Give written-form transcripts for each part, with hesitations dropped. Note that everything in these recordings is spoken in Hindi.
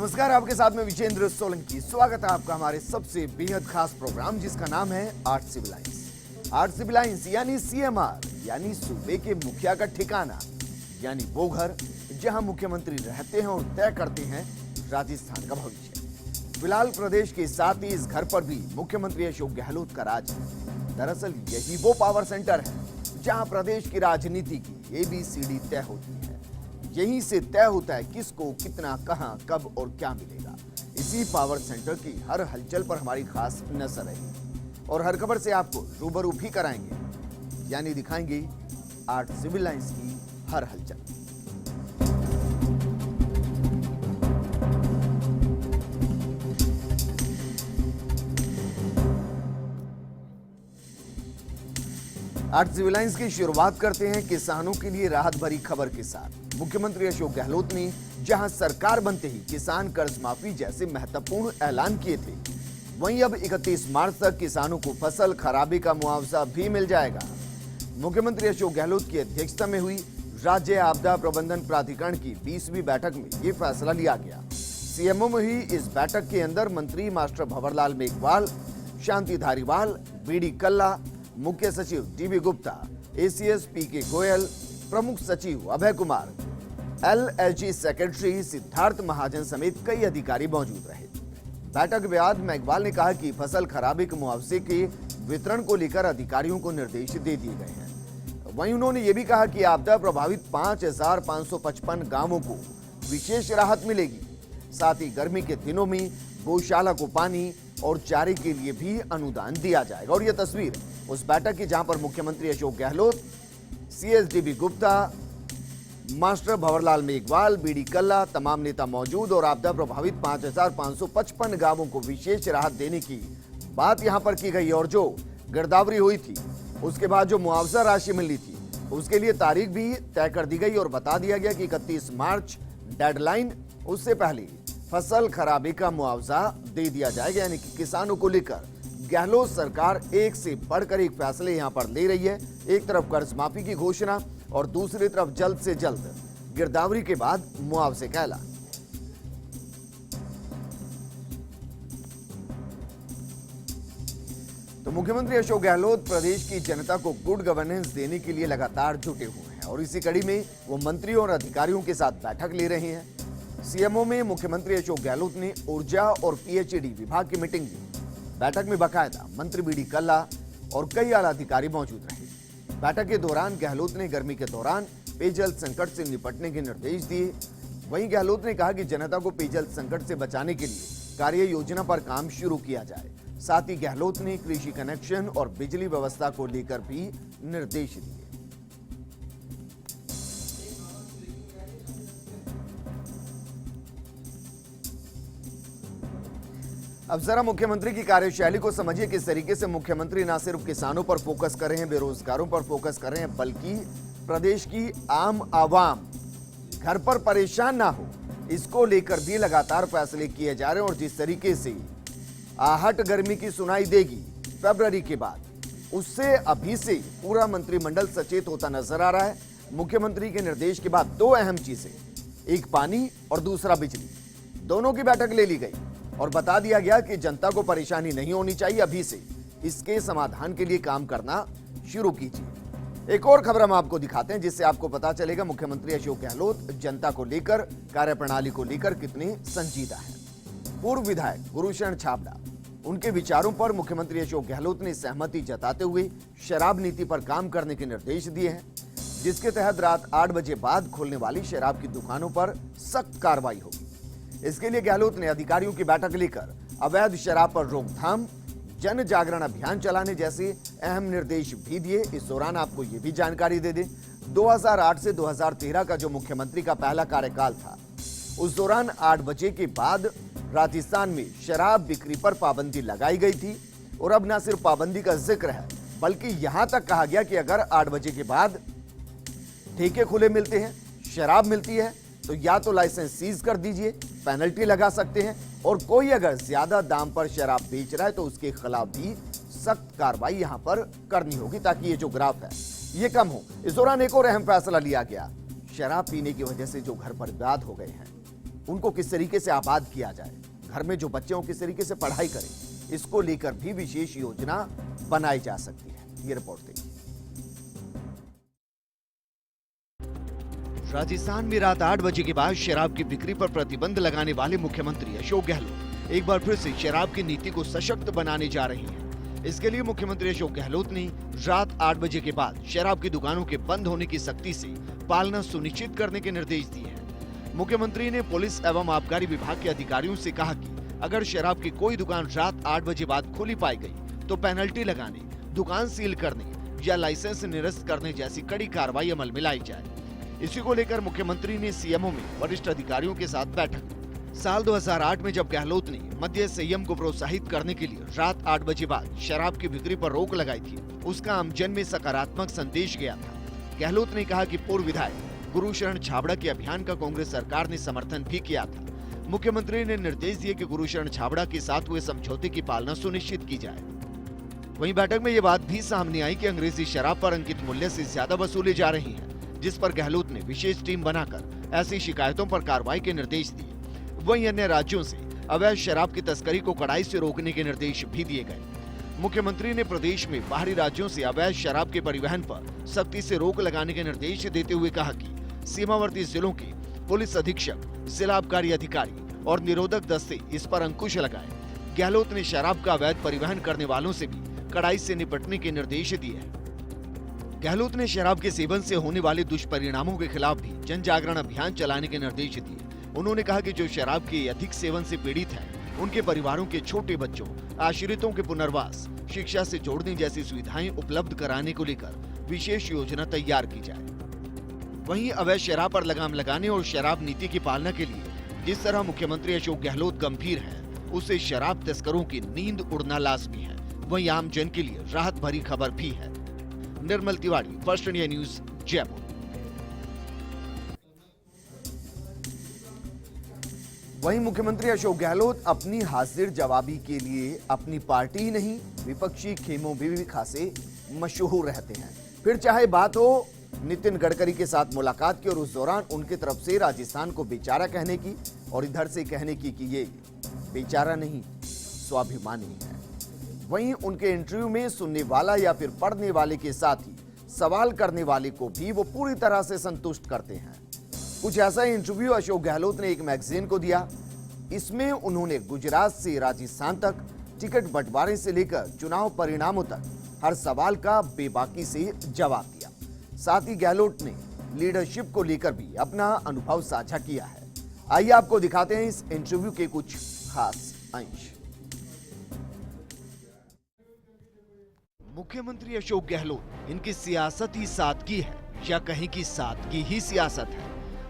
नमस्कार, आपके साथ में विजेंद्र सोलंकी। स्वागत है आपका हमारे सबसे बेहद खास प्रोग्राम जिसका नाम है art civil lines. Art civil lines यानी सीएमआर, यानी सूबे के मुखिया का ठिकाना, यानी वो घर जहां मुख्यमंत्री रहते हैं और तय करते हैं राजस्थान का भविष्य। फिलहाल प्रदेश के साथ ही इस घर पर भी मुख्यमंत्री अशोक गहलोत का राज है। दरअसल यही वो पावर सेंटर है जहां प्रदेश की राजनीति की ABCD तय होती है। यहीं से तय होता है किसको कितना, कहां, कब और क्या मिलेगा। इसी पावर सेंटर की हर हलचल पर हमारी खास नजर रहेगी और हर खबर से आपको रूबरू भी कराएंगे, यानी दिखाएंगे आर्ट सिविल लाइंस की हर हलचल। आर्ट सिविल लाइंस की शुरुआत करते हैं किसानों के लिए राहत भरी खबर के साथ। मुख्यमंत्री अशोक गहलोत ने जहां सरकार बनते ही किसान कर्ज माफी जैसे महत्वपूर्ण ऐलान किए थे, वहीं अब 31 मार्च तक किसानों को फसल खराबे का मुआवजा भी मिल जाएगा। मुख्यमंत्री अशोक गहलोत की अध्यक्षता में हुई राज्य आपदा प्रबंधन प्राधिकरण की 20वीं बैठक में यह फैसला लिया गया। सीएमओ में हुई इस बैठक के अंदर मंत्री मास्टर भंवरलाल मेघवाल, शांति धारीवाल, BD कल्ला, मुख्य सचिव DB Gupta, ACS PK Goyal, प्रमुख सचिव अभय कुमार, LHG सेक्रेटरी सिद्धार्थ महाजन समेत कई अधिकारी मौजूद रहे। बैठक के बाद मेघवाल ने कहा कि फसल खराबे के मुआवजे के वितरण को लेकर अधिकारियों को निर्देश दे दिए गए हैं। वहीं उन्होंने ये भी कहा कि आपदा प्रभावित 5555 गांवों को विशेष राहत मिलेगी। साथ ही गर्मी के दिनों में गौशाला को पानी और चारे के लिए भी अनुदान दिया जाएगा। और यह तस्वीर उस बैठक की जहां पर मुख्यमंत्री Ashok Gehlot, CS DB Gupta, master Bhanwarlal Meghwal, BD कल्ला, तमाम नेता मौजूद और आपदा प्रभावित 5555 गांवों को विशेष राहत देने की बात यहां पर की गई। और जो गिरदावरी हुई थी उसके बाद जो मुआवजा राशि मिलनी थी उसके लिए तारीख भी तय कर दी गई और बता दिया गया कि 31 मार्च डेडलाइन, उससे पहले फसल खराबे का मुआवजा दे दिया जाएगा। यानी कि किसानों को लेकर गहलोत सरकार एक से बढ़कर एक फैसले यहां पर ले रही है। एक तरफ कर्ज माफी की घोषणा और दूसरी तरफ जल्द से जल्द गिरदावरी के बाद मुआवजे का ऐलान। तो मुख्यमंत्री अशोक गहलोत प्रदेश की जनता को गुड गवर्नेंस देने के लिए लगातार जुटे हुए हैं और इसी कड़ी में वो मंत्रियों और अधिकारियों के साथ बैठक ले रहे हैं। सीएमओ में मुख्यमंत्री अशोक गहलोत ने ऊर्जा और PHED विभाग की मीटिंग ली। बैठक में बाकायदा मंत्री BD कल्ला और कई आला अधिकारी मौजूद रहे। बैठक के दौरान गहलोत ने गर्मी के दौरान पेयजल संकट से निपटने के निर्देश दिए। वहीं गहलोत ने कहा कि जनता को पेयजल संकट से बचाने के लिए कार्य योजना पर काम शुरू किया जाए। साथ ही गहलोत ने कृषि कनेक्शन और बिजली व्यवस्था को लेकर भी निर्देश दिए। अब जरा मुख्यमंत्री की कार्यशैली को समझिए। किस तरीके से मुख्यमंत्री न सिर्फ किसानों पर फोकस कर रहे हैं, बेरोजगारों पर फोकस कर रहे हैं, बल्कि प्रदेश की आम आवाम घर पर परेशान ना हो, इसको लेकर भी लगातार फैसले किए जा रहे हैं। और जिस तरीके से आहट गर्मी की सुनाई देगी फरवरी के बाद, उससे अभी से पूरा मंत्रिमंडल सचेत होता नजर आ रहा है। मुख्यमंत्री के निर्देश के बाद दो अहम चीजें, एक पानी और दूसरा बिजली, दोनों की बैठक ले ली गई और बता दिया गया कि जनता को परेशानी नहीं होनी चाहिए। अभी से इसके समाधान के लिए काम करना शुरू कीजिए। एक और खबर हम आपको दिखाते हैं जिससे आपको पता चलेगा मुख्यमंत्री अशोक गहलोत जनता को लेकर, कार्यप्रणाली को लेकर कितने संजीदा हैं। पूर्व विधायक गुरुशरण छाबड़ा, उनके विचारों पर मुख्यमंत्री अशोक गहलोत ने सहमति जताते हुए शराब नीति पर काम करने के निर्देश दिए हैं, जिसके तहत रात 8 बजे बाद खुलने वाली शराब की दुकानों पर सख्त कार्रवाई होगी। इसके लिए गहलोत ने अधिकारियों की बैठक लेकर अवैध शराब पर रोकथाम, जन जागरण अभियान चलाने जैसे अहम निर्देश भी दिए। इस दौरान आपको यह भी जानकारी दे दें, 2008 से 2013 का जो मुख्यमंत्री का पहला कार्यकाल था, उस दौरान 8 बजे के बाद राजस्थान में शराब बिक्री पर पाबंदी लगाई गई थी। और अब न सिर्फ पाबंदी का जिक्र है, बल्कि यहां तक कहा गया कि अगर 8 बजे के बाद ठेके खुले मिलते हैं, शराब मिलती है, तो या तो लाइसेंस सीज कर दीजिए, पेनल्टी लगा सकते हैं, और कोई अगर ज्यादा दाम पर शराब बेच रहा है तो उसके खिलाफ भी सख्त कार्रवाई यहां पर करनी होगी, ताकि ये जो ग्राफ है ये कम हो। इस दौरान एक और अहम फैसला लिया गया, शराब पीने की वजह से जो घर बर्बाद हो गए हैं उनको किस तरीके से आबाद किया जाए, घर में जो बच्चे हों किस तरीके से पढ़ाई करें, इसको लेकर भी विशेष योजना बनाई जा सकती है। ये रिपोर्ट देखिए। राजस्थान में रात 8 बजे के बाद शराब की बिक्री पर प्रतिबंध लगाने वाले मुख्यमंत्री अशोक गहलोत एक बार फिर से शराब की नीति को सशक्त बनाने जा रहे हैं। इसके लिए मुख्यमंत्री अशोक गहलोत ने रात 8 बजे के बाद शराब की दुकानों के बंद होने की सख्ती से पालना सुनिश्चित करने के निर्देश दिए हैं। मुख्यमंत्री ने पुलिस एवं आबकारी विभाग के अधिकारियों से कहा कि अगर शराब की कोई दुकान रात 8 बजे बाद खुली पाई गई तो पेनल्टी लगाने, दुकान सील करने या लाइसेंस निरस्त करने जैसी कड़ी कार्रवाई अमल में लाई जाए। इसी को लेकर मुख्यमंत्री ने सीएमओ में वरिष्ठ अधिकारियों के साथ बैठक की। साल 2008 में जब गहलोत ने मद्य संयम को प्रोत्साहित करने के लिए रात 8 बजे बाद शराब की बिक्री पर रोक लगाई थी, उसका आमजन में सकारात्मक संदेश गया था। गहलोत ने कहा कि पूर्व विधायक गुरुशरण छाबड़ा के अभियान का कांग्रेस सरकार ने समर्थन भी किया था। मुख्यमंत्री ने निर्देश दिए कि गुरुशरण छाबड़ा के साथ हुए समझौते की पालना सुनिश्चित की जाए। वहीं बैठक में ये बात भी सामने आई कि अंग्रेजी शराब पर अंकित मूल्य से ज्यादा वसूली जा रही है, जिस पर गहलोत ने विशेष टीम बनाकर ऐसी शिकायतों पर कार्रवाई के निर्देश दिए। वहीं अन्य राज्यों से अवैध शराब की तस्करी को कड़ाई से रोकने के निर्देश भी दिए गए। मुख्यमंत्री ने प्रदेश में बाहरी राज्यों से अवैध शराब के परिवहन पर सख्ती से रोक लगाने के निर्देश देते हुए कहा कि सीमावर्ती जिलों के पुलिस अधीक्षक, जिला आबकारी अधिकारी और निरोधक दस्ते इस पर अंकुश लगाए। गहलोत ने शराब का अवैध परिवहन करने वालों से भी कड़ाई से निपटने के निर्देश दिए हैं। गहलोत ने शराब के सेवन से होने वाले दुष्परिणामों के खिलाफ भी जन जागरण अभियान चलाने के निर्देश दिए। उन्होंने कहा कि जो शराब के अधिक सेवन से पीड़ित हैं, उनके परिवारों के छोटे बच्चों, आश्रितों के पुनर्वास, शिक्षा से जोड़ने जैसी सुविधाएं उपलब्ध कराने को लेकर विशेष योजना तैयार की जाए। वहीं अवैध शराब पर लगाम लगाने और शराब नीति की पालना के लिए जिस तरह मुख्यमंत्री अशोक गहलोत गंभीर हैं, उससे शराब तस्करों की नींद उड़ना लाजमी है। वहीं आम जन के लिए राहत भरी खबर भी है। Nirmal Tiwari, first India news, Jaipur. वहीं मुख्यमंत्री अशोक गहलोत अपनी हाजिर जवाबी के लिए अपनी पार्टी ही नहीं, विपक्षी खेमों में भी खासे मशहूर रहते हैं। फिर चाहे बात हो नितिन गडकरी के साथ मुलाकात की और उस दौरान उनकी तरफ से राजस्थान को बेचारा कहने की, और इधर से कहने की कि ये बेचारा नहीं, स्वाभिमानी है। वहीं उनके इंटरव्यू में सुनने वाला या फिर पढ़ने वाले के साथ ही सवाल करने वाले को भी वो पूरी तरह से संतुष्ट करते हैं। कुछ ऐसा ही इंटरव्यू अशोक गहलोत ने एक मैगजीन को दिया। इसमें उन्होंने गुजरात से राजस्थान तक, टिकट बंटवारे से लेकर चुनाव परिणामों तक हर सवाल का बेबाकी से जवाब दिया। साथ ही गहलोत ने लीडरशिप को लेकर भी अपना अनुभव साझा किया है। आइए आपको दिखाते हैं इस इंटरव्यू के कुछ खास अंश। मुख्यमंत्री अशोक गहलोत, इनकी सियासत ही सादगी है या कहीं की सादगी ही सियासत है,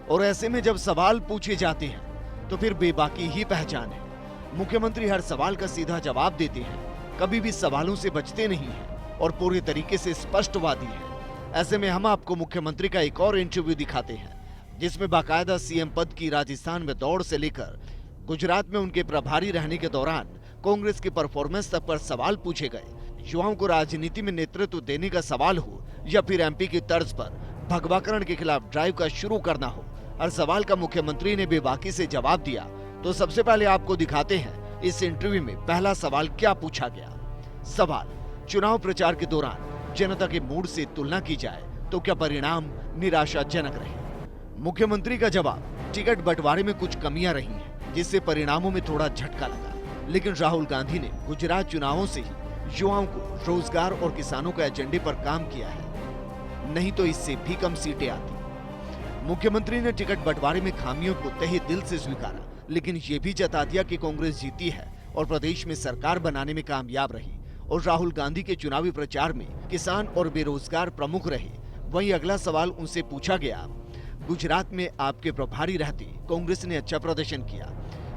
और ऐसे में जब सवाल पूछे जाते हैं तो फिर बेबाकी ही पहचान है। मुख्यमंत्री हर सवाल का सीधा जवाब देते हैं, कभी भी सवालों से बचते नहीं हैं और पूरे तरीके से स्पष्टवादी हैं। ऐसे में हम आपको मुख्यमंत्री का एक और इंटरव्यू दिखाते हैं, जिसमें बाकायदा सीएम पद की राजस्थान में दौड़ से लेकर गुजरात में उनके प्रभारी रहने के दौरान कांग्रेस की परफॉर्मेंस तक पर सवाल पूछे गए। युवाओं को राजनीति में नेतृत्व देने का सवाल हो या फिर एमपी की तर्ज पर भगवाकरण के खिलाफ ड्राइव का शुरू करना हो, हर सवाल का मुख्यमंत्री ने बेबाकी से जवाब दिया। तो सबसे पहले आपको दिखाते हैं इस इंटरव्यू में पहला सवाल क्या पूछा गया। सवाल, चुनाव प्रचार के दौरान जनता के मूड से तुलना की जाए तो क्या परिणाम निराशाजनक रहे? मुख्यमंत्री का जवाब, टिकट बंटवारे में कुछ कमियां रही हैं, जिससे परिणामों में थोड़ा झटका लगा, लेकिन राहुल गांधी ने गुजरात चुनावों से ही युवाओं को रोजगार और किसानों के एजेंडे पर काम किया है, नहीं तो इससे भी कम सीटें आती। मुख्यमंत्री ने टिकट बंटवारे में खामियों को तहे दिल से स्वीकारा, लेकिन ये भी जता दिया कि कांग्रेस जीती है और प्रदेश में सरकार बनाने में कामयाब रही, और राहुल गांधी के चुनावी प्रचार में किसान और बेरोजगार प्रमुख रहे। वहीं अगला सवाल उनसे पूछा गया, गुजरात में आपके प्रभारी रहते कांग्रेस ने अच्छा प्रदर्शन किया,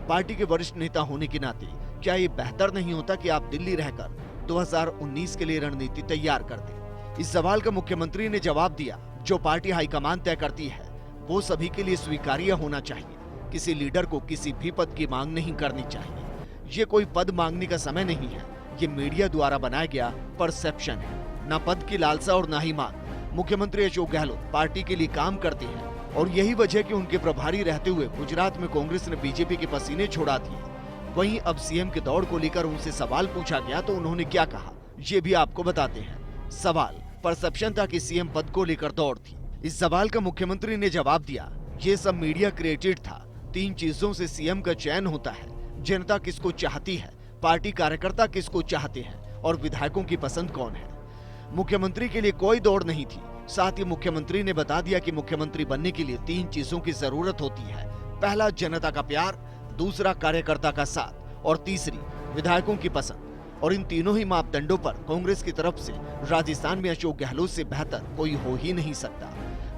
पार्टी के वरिष्ठ नेता होने के नाते क्या ये बेहतर नहीं होता कि आप दिल्ली रहकर 2019 के लिए रणनीति तैयार करते? इस सवाल का मुख्यमंत्री ने जवाब दिया, जो पार्टी हाईकमान तय करती है वो सभी के लिए स्वीकार्य होना चाहिए। किसी लीडर को किसी भी पद की मांग नहीं करनी चाहिए। ये कोई पद मांगने का समय नहीं है, ये मीडिया द्वारा बनाया गया परसेप्शन है, ना पद की लालसा और ना ही मांग। मुख्यमंत्री अशोक गहलोत पार्टी के लिए काम करते हैं और यही वजह कि उनके प्रभारी रहते हुए गुजरात में कांग्रेस ने बीजेपी के पसीने छोड़ा दिए। वहीं अब सीएम के दौड़ को लेकर उनसे सवाल पूछा गया तो उन्होंने क्या कहा, ये भी आपको बताते हैं। सवाल, परसेप्शन था कि सीएम पद को लेकर दौड़ थी। इस सवाल का मुख्यमंत्री ने जवाब दिया, ये सब मीडिया क्रिएटेड था। 3 चीजों से सीएम का चयन होता है, जनता किसको चाहती है, पार्टी कार्यकर्ता किसको चाहते हैं और विधायकों की पसंद कौन है। मुख्यमंत्री के लिए कोई दौड़ नहीं थी। साथ ही मुख्यमंत्री ने बता दिया कि मुख्यमंत्री बनने के लिए 3 चीजों की जरूरत होती है। पहला, जनता का प्यार, दूसरा, कार्यकर्ता का साथ और तीसरी, विधायकों की पसंद। और इन तीनों ही मापदंडों पर कांग्रेस की तरफ से राजस्थान में अशोक गहलोत से बेहतर कोई हो ही नहीं सकता।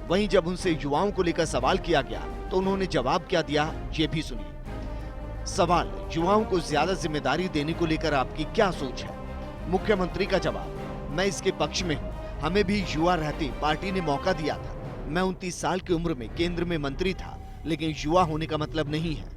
वहीं जब उनसे युवाओं को लेकर सवाल किया गया तो उन्होंने जवाब क्या दिया, ये भी सुनिए। सवाल, युवाओं को ज्यादा जिम्मेदारी देने को लेकर आपकी क्या सोच है? मुख्यमंत्री का जवाब, मैं इसके पक्ष में हूँ। हमें भी युवा रहते पार्टी ने मौका दिया था। मैं 29 साल की उम्र में केंद्र में मंत्री था, लेकिन युवा होने का मतलब नहीं है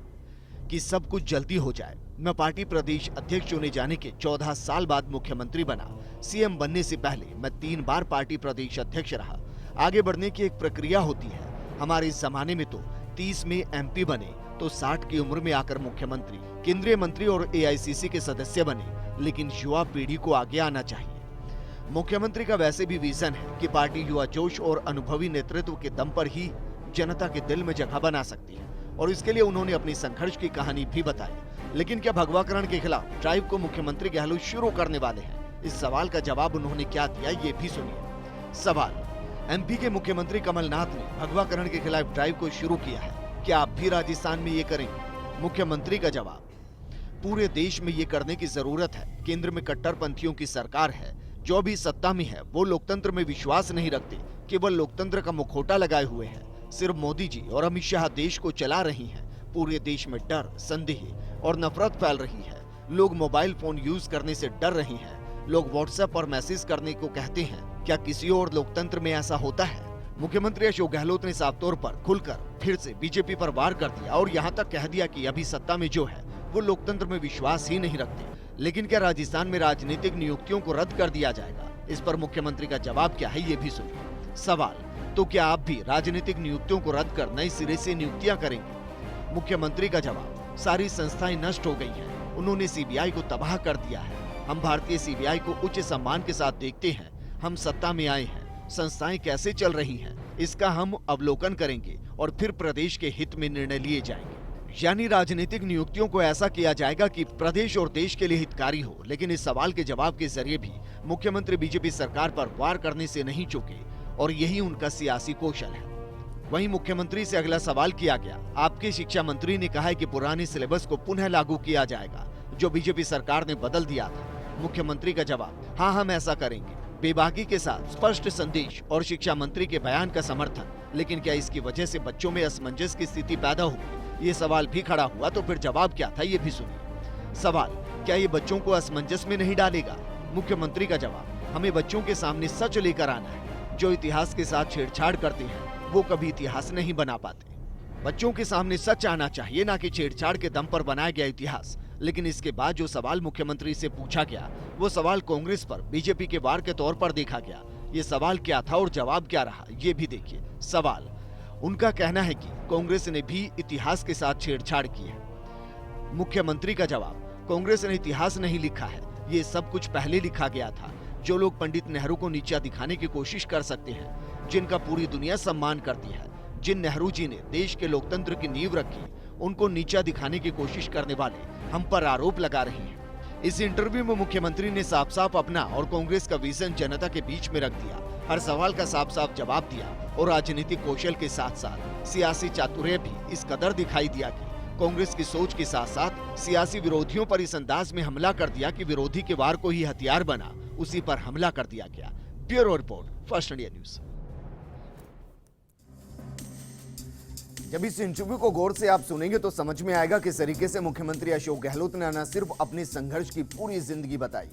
कि सब कुछ जल्दी हो जाए। मैं पार्टी प्रदेश अध्यक्ष चुने जाने के 14 साल बाद मुख्यमंत्री बना। सीएम बनने से पहले मैं 3 बार पार्टी प्रदेश अध्यक्ष रहा। आगे बढ़ने की एक प्रक्रिया होती है। हमारे इस जमाने में तो 30 में एमपी बने तो 60 की उम्र में आकर मुख्यमंत्री, केंद्रीय मंत्री और एआईसीसी के सदस्य बने। लेकिन युवा पीढ़ी को आगे आना चाहिए। मुख्यमंत्री का वैसे भी विजन है कि पार्टी युवा जोश और अनुभवी नेतृत्व के दम पर ही जनता के दिल में जगह बना सकती है और इसके लिए उन्होंने अपनी संघर्ष की कहानी भी बताई। लेकिन क्या भगवाकरण के खिलाफ ड्राइव को मुख्यमंत्री गहलोत शुरू करने वाले हैं? इस सवाल का जवाब उन्होंने क्या दिया, ये भी सुनिए। सवाल, एमपी के मुख्यमंत्री कमलनाथ ने भगवाकरण के खिलाफ ड्राइव को शुरू किया है, क्या आप भी राजस्थान में ये करेंगे? मुख्यमंत्री का जवाब, पूरे देश में ये करने की जरूरत है। केंद्र में कट्टरपंथियों की सरकार है। जो भी सत्ता में है वो लोकतंत्र में विश्वास नहीं रखते, केवल लोकतंत्र का मुखौटा लगाए हुए हैं। सिर्फ मोदी जी और अमित शाह देश को चला रही हैं। पूरे देश में डर, संदेह और नफरत फैल रही है। लोग मोबाइल फोन यूज करने से डर रहे हैं। लोग व्हाट्सएप और मैसेज करने को कहते हैं। क्या किसी और लोकतंत्र में ऐसा होता है? मुख्यमंत्री अशोक गहलोत ने साफ तौर पर खुलकर फिर से बीजेपी पर वार कर दिया और यहाँ तक कह दिया कि अभी सत्ता में जो है वो लोकतंत्र में विश्वास ही नहीं रखते। लेकिन क्या राजस्थान में राजनीतिक नियुक्तियों को रद्द कर दिया जाएगा? इस पर मुख्यमंत्री का जवाब क्या है, ये भी सुनिए। सवाल, तो क्या आप भी राजनीतिक नियुक्तियों को रद्द कर नए सिरे से नियुक्तियां करेंगे? मुख्यमंत्री का जवाब, सारी संस्थाएं नष्ट हो गई हैं। उन्होंने सीबीआई को तबाह कर दिया है। हम भारतीय सीबीआई को उच्च सम्मान के साथ देखते हैं। हम सत्ता में आए हैं, संस्थाएं कैसे चल रही हैं, इसका हम अवलोकन करेंगे और फिर प्रदेश के हित में निर्णय लिए जाएंगे। यानी राजनीतिक नियुक्तियों को ऐसा किया जाएगा कि प्रदेश और देश के लिए हितकारी हो। लेकिन इस सवाल के जवाब के जरिए भी मुख्यमंत्री बीजेपी सरकार पर वार करने से नहीं चूके और यही उनका सियासी कौशल है। वहीं मुख्यमंत्री से अगला सवाल किया गया, आपके शिक्षा मंत्री ने कहा है कि पुराने सिलेबस को पुनः लागू किया जाएगा जो बीजेपी सरकार ने बदल दिया था। मुख्यमंत्री का जवाब, हाँ, हम ऐसा करेंगे। बेबाकी के साथ स्पष्ट संदेश और शिक्षा मंत्री के बयान का समर्थन। लेकिन क्या इसकी वजह से बच्चों में असमंजस की स्थिति पैदा होगी? ये सवाल भी खड़ा हुआ। तो फिर जवाब क्या था, ये भी सुनिए। सवाल, क्या ये बच्चों को असमंजस में नहीं डालेगा? मुख्यमंत्री का जवाब, हमें बच्चों के सामने सच लेकर आना है। जो इतिहास के साथ छेड़छाड़ करते हैं वो कभी इतिहास नहीं बना पाते। बच्चों के सामने सच आना चाहिए, ना कि छेड़छाड़ के दम पर बनाया गया इतिहास। लेकिन इसके बाद जो सवाल मुख्यमंत्री से पूछा गया वो सवाल कांग्रेस पर बीजेपी के वार के तौर पर देखा गया। ये सवाल क्या था और जवाब क्या रहा, ये भी देखिए। सवाल, उनका कहना है कि कांग्रेस ने भी इतिहास के साथ छेड़छाड़ की है। मुख्यमंत्री का जवाब, कांग्रेस ने इतिहास नहीं लिखा है, ये सब कुछ पहले लिखा गया था। जो लोग पंडित नेहरू को नीचा दिखाने की कोशिश कर सकते हैं, जिनका पूरी दुनिया सम्मान करती है, जिन नेहरू जी ने देश के लोकतंत्र की नींव रखी, उनको नीचा दिखाने की कोशिश करने वाले हम पर आरोप लगा रहे हैं। इस इंटरव्यू में मुख्यमंत्री ने साफ साफ अपना और कांग्रेस का विजन जनता के बीच में रख दिया। हर सवाल का साफ साफ जवाब दिया और राजनीतिक कौशल के साथ साथ सियासी चातुर्य भी इस कदर दिखाई दिया कि कांग्रेस की सोच के साथ साथ सियासी विरोधियों पर इस अंदाज में हमला कर दिया कि विरोधी के वार को ही हथियार बना उसी पर हमला कर दिया गया। Bureau report, first India news. जब इस इंटरव्यू को गौर से आप सुनेंगे तो समझ में आएगा किस तरीके से मुख्यमंत्री अशोक गहलोत ने न सिर्फ अपने संघर्ष की पूरी जिंदगी बताई,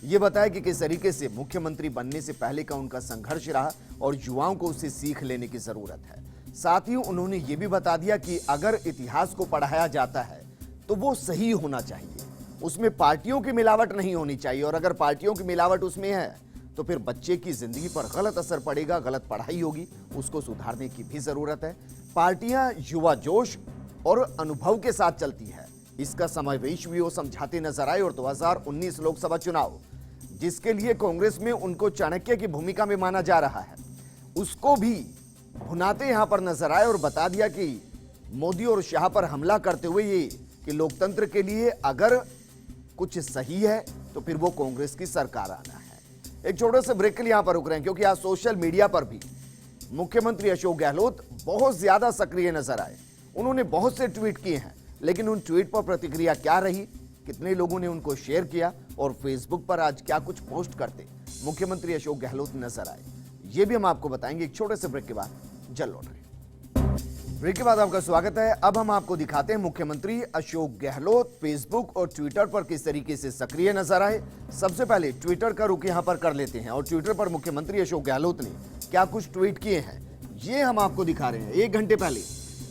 ये बताया कि किस तरीके से मुख्यमंत्री बनने से पहले का उनका संघर्ष रहा और युवाओं को उससे सीख लेने की जरूरत है। साथ ही उन्होंने ये भी बता दिया कि अगर इतिहास को पढ़ाया जाता है तो वो सही होना चाहिए, उसमें पार्टियों की मिलावट नहीं होनी चाहिए, और अगर पार्टियों की मिलावट उसमें है तो फिर बच्चे की जिंदगी पर गलत असर पड़ेगा, गलत पढ़ाई होगी, उसको सुधारने की भी जरूरत है। पार्टियां युवा जोश और अनुभव के साथ चलती है, इसका समावेश भी वो समझाते नजर आए। और 2019 लोकसभा चुनाव जिसके लिए कांग्रेस में उनको चाणक्य की भूमिका में माना जा रहा है, उसको भी भुनाते यहां पर नजर आए और बता दिया कि मोदी और शाह पर हमला करते हुए ये कि लोकतंत्र के लिए अगर कुछ सही है तो फिर वो कांग्रेस की सरकार आना है। एक छोटे से ब्रेक के लिए यहां पर रुक रहे हैं क्योंकि आज सोशल मीडिया पर भी मुख्यमंत्री अशोक गहलोत बहुत ज्यादा सक्रिय नजर आए। उन्होंने बहुत से ट्वीट किए हैं, लेकिन उन ट्वीट पर प्रतिक्रिया क्या रही, कितने लोगों ने उनको शेयर किया और फेसबुक पर आज क्या कुछ पोस्ट करते मुख्यमंत्री अशोक गहलोत नजर आए, ये भी हम आपको बताएंगे एक छोटे से ब्रेक के बाद। जल लौट रहे ब्रेक के बाद आपका स्वागत है। अब हम आपको दिखाते हैं मुख्यमंत्री अशोक गहलोत फेसबुक और ट्विटर पर किस तरीके से सक्रिय नजर आए। सबसे पहले ट्विटर का रुख यहां पर कर लेते हैं और ट्विटर पर मुख्यमंत्री अशोक गहलोत ने क्या कुछ ट्वीट किए हैं ये हम आपको दिखा रहे हैं। 1 घंटे पहले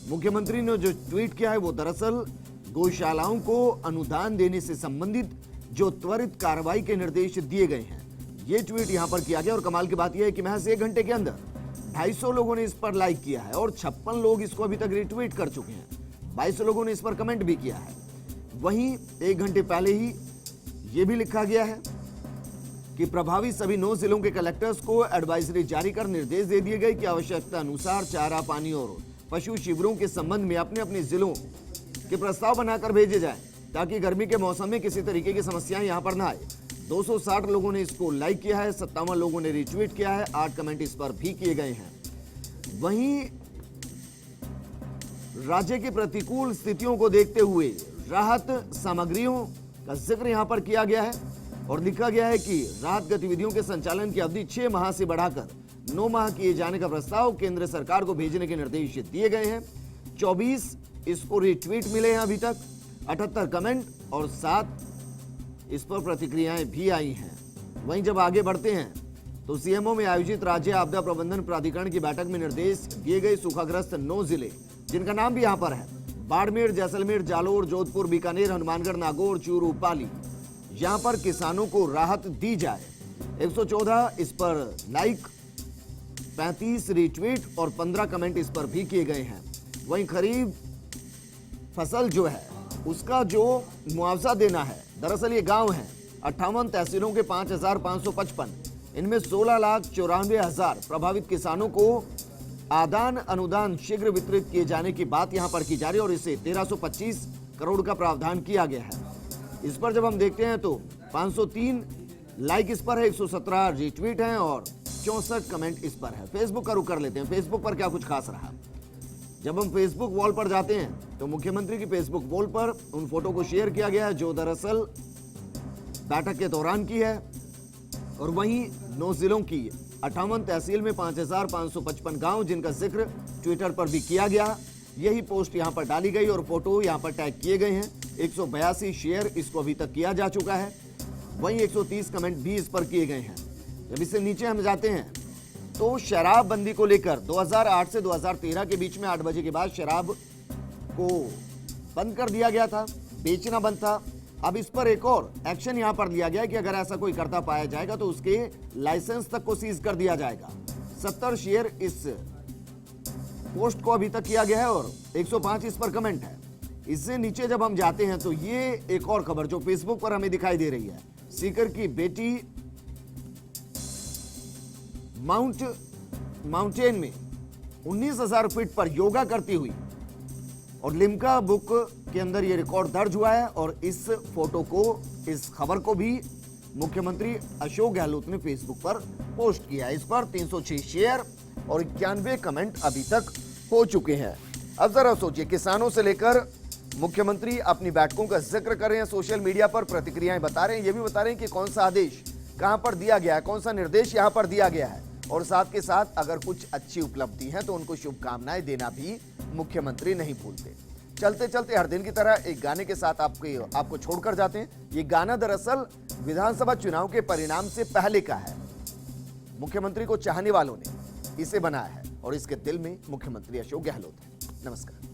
मुख्यमंत्री ने जो ट्वीट किया है वो दरअसल गौशालाओं को अनुदान देने से संबंधित जो त्वरित कार्रवाई के निर्देश दिए गए हैं, ये ट्वीट यहां पर किया गया। और कमाल की बात यह है कि महज 1 घंटे के अंदर 250 लोगों ने इस पर लाइक किया है और 56 लोग इसको अभी तक रिट्वीट कर चुके हैं। 22 लोगों ने इस पर कमेंट भी किया है। वहीं 1 घंटे पहले ही यह भी लिखा गया है कि प्रभावित सभी 9 जिलों के कलेक्टर्स को एडवाइजरी जारी कर निर्देश दे दिए गए कि आवश्यकता अनुसार चारा, पानी और पशु शिविरों के संबंध में अपने अपने जिलों के प्रस्ताव बनाकर भेजे जाएं ताकि गर्मी के मौसम में किसी तरीके की समस्याएं यहां पर ना आए। 260 लोगों ने इसको लाइक किया है, 57 लोगों ने रिट्वीट किया है, 8 कमेंट इस पर भी किए गए हैं। वहीं राज्य की प्रतिकूल स्थितियों को देखते हुए राहत सामग्रियों का जिक्र यहां पर किया गया है और लिखा गया है कि राहत गतिविधियों के संचालन की अवधि 6 माह से बढ़ाकर 9 माह किए जाने का प्रस्ताव केंद्र सरकार को भेजने के निर्देश दिए गए हैं। 24 इसको रिट्वीट मिले हैं अभी तक, 78 कमेंट और 7 इस पर प्रतिक्रियाएं भी आई हैं। वहीं जब आगे बढ़ते हैं तो सीएमओ में आयोजित राज्य आपदा प्रबंधन प्राधिकरण की बैठक में निर्देश दिए गए सूखाग्रस्त 9 जिले जिनका नाम भी यहां पर है, बाड़मेर, जैसलमेर, जालोर, जोधपुर, बीकानेर, हनुमानगढ़, नागौर, चूरू, पाली, यहां पर किसानों को राहत दी जाए। 114 इस पर लाइक, 35 रिट्वीट और 15 कमेंट इस पर भी किए गए हैं। वहीं खरीफ फसल जो है उसका जो मुआवजा देना है, दरअसल ये गांव है 58 तहसीलों के 5,555, इनमें 16,94,000 प्रभावित किसानों को आदान अनुदान शीघ्र वितरित किए जाने की बात यहां पर की जा रही है और इसे 1325 करोड़ का प्रावधान किया गया है। इस पर जब हम देखते हैं तो 503 लाइक इस पर है, 117 रिट्वीट हैं और 64 कमेंट इस पर है। फेसबुक का रुख कर लेते हैं, फेसबुक पर क्या कुछ खास रहा। जब हम फेसबुक वॉल पर जाते हैं तो मुख्यमंत्री की फेसबुक वॉल पर उन फोटो को शेयर किया गया है जो दरअसल बैठक के दौरान की है और वहीं 9 जिलों की 58 तहसील में 5,555 गांव जिनका जिक्र ट्विटर पर भी किया गया, यही पोस्ट यहां पर डाली गई और फोटो यहां पर टैग किए गए हैं। 182 शेयर इसको अभी तक किया जा चुका है, वहीं 130 कमेंट भी इस पर किए गए हैं। जब इससे नीचे हम जाते हैं तो शराबबंदी को लेकर 2008 से 2013 के बीच में 8 बजे के बाद शराब को बंद कर दिया गया था, बेचना बंद था। अब इस पर एक और एक्शन यहां पर लिया गया कि अगर ऐसा कोई करता पाया जाएगा तो उसके लाइसेंस तक को सीज कर दिया जाएगा। 70 शेयर इस पोस्ट को अभी तक किया गया है और 105 इस पर कमेंट है। इससे नीचे जब हम जाते हैं तो ये एक और खबर जो फेसबुक पर हमें दिखाई दे रही है, सीकर की बेटी माउंटेन में 19,000 फीट पर योगा करती हुई और लिम्का बुक के अंदर यह रिकॉर्ड दर्ज हुआ है और इस फोटो को, इस खबर को भी मुख्यमंत्री अशोक गहलोत ने फेसबुक पर पोस्ट किया। इस पर 306 शेयर और 91 कमेंट अभी तक हो चुके हैं। अब जरा सोचिए, किसानों से लेकर मुख्यमंत्री अपनी बैठकों का जिक्र कर रहे हैं, सोशल मीडिया पर प्रतिक्रियाएं बता रहे हैं, ये भी बता रहे हैं कि कौन सा आदेश कहां पर दिया गया है, कौन सा निर्देश यहां पर दिया गया है और साथ के साथ अगर कुछ अच्छी उपलब्धि है तो उनको शुभकामनाएं देना भी मुख्यमंत्री नहीं भूलते। चलते चलते हर दिन की तरह एक गाने के साथ आपको छोड़कर जाते हैं। ये गाना दरअसल विधानसभा चुनाव के परिणाम से पहले का है। मुख्यमंत्री को चाहने वालों ने इसे बनाया है और इसके दिल में मुख्यमंत्री अशोक गहलोत है। नमस्कार।